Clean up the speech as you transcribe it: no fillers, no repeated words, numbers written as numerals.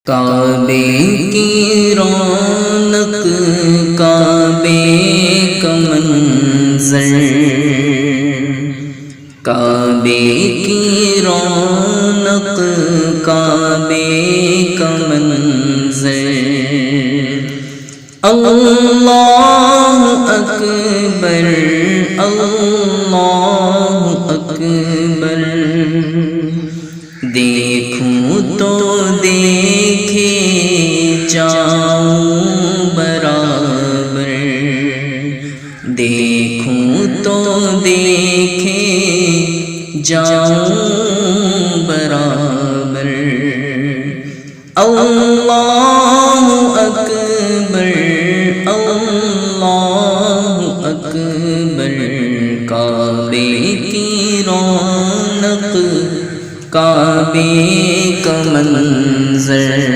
کعبے کی رونق کعبے کا منظر، کعبے کی رونق کعبے کا منظر، اللہ اکبر اللہ اکبر، دیکھوں تو دیکھے جاؤں برابر، دیکھوں تو دیکھے جاؤں برابر، اللہ اکبر اللہ اکبر، کعبے کی رونق کعبے کا منظر۔